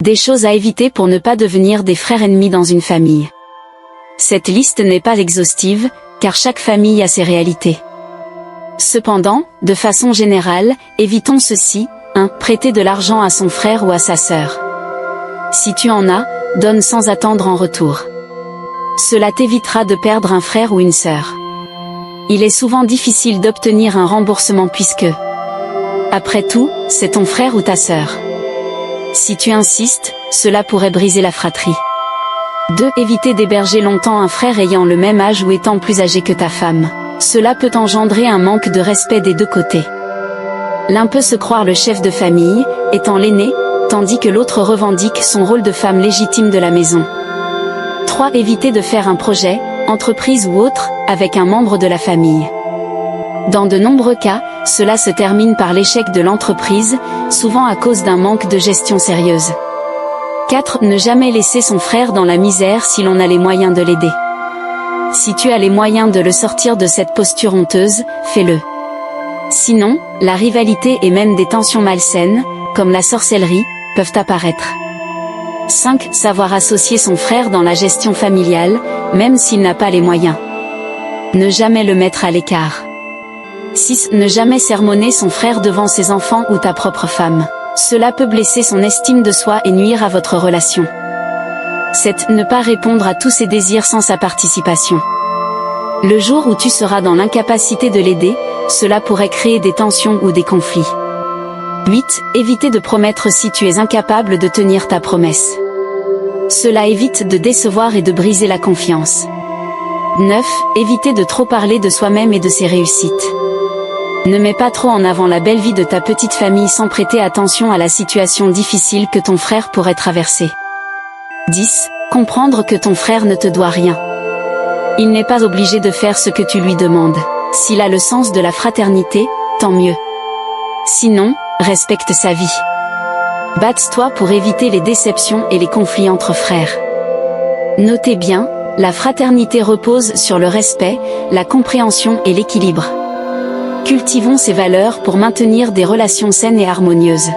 Des choses à éviter pour ne pas devenir des frères ennemis dans une famille. Cette liste n'est pas exhaustive, car chaque famille a ses réalités. Cependant, de façon générale, évitons ceci. 1. Prêter de l'argent à son frère ou à sa sœur. Si tu en as, donne sans attendre en retour. Cela t'évitera de perdre un frère ou une sœur. Il est souvent difficile d'obtenir un remboursement puisque, après tout, c'est ton frère ou ta sœur. Si tu insistes, cela pourrait briser la fratrie. 2. Éviter d'héberger longtemps un frère ayant le même âge ou étant plus âgé que ta femme. Cela peut engendrer un manque de respect des deux côtés. L'un peut se croire le chef de famille, étant l'aîné, tandis que l'autre revendique son rôle de femme légitime de la maison. 3. Éviter de faire un projet, entreprise ou autre, avec un membre de la famille. Dans de nombreux cas, cela se termine par l'échec de l'entreprise, souvent à cause d'un manque de gestion sérieuse. 4. Ne jamais laisser son frère dans la misère si l'on a les moyens de l'aider. Si tu as les moyens de le sortir de cette posture honteuse, fais-le. Sinon, la rivalité et même des tensions malsaines, comme la sorcellerie, peuvent apparaître. 5. Savoir associer son frère dans la gestion familiale, même s'il n'a pas les moyens. Ne jamais le mettre à l'écart. 6. Ne jamais sermonner son frère devant ses enfants ou ta propre femme. Cela peut blesser son estime de soi et nuire à votre relation. 7. Ne pas répondre à tous ses désirs sans sa participation. Le jour où tu seras dans l'incapacité de l'aider, cela pourrait créer des tensions ou des conflits. 8. Éviter de promettre si tu es incapable de tenir ta promesse. Cela évite de décevoir et de briser la confiance. 9. Éviter de trop parler de soi-même et de ses réussites. Ne mets pas trop en avant la belle vie de ta petite famille sans prêter attention à la situation difficile que ton frère pourrait traverser. 10. Comprendre que ton frère ne te doit rien. Il n'est pas obligé de faire ce que tu lui demandes. S'il a le sens de la fraternité, tant mieux. Sinon, respecte sa vie. Batte-toi pour éviter les déceptions et les conflits entre frères. Notez bien, la fraternité repose sur le respect, la compréhension et l'équilibre. Cultivons ces valeurs pour maintenir des relations saines et harmonieuses.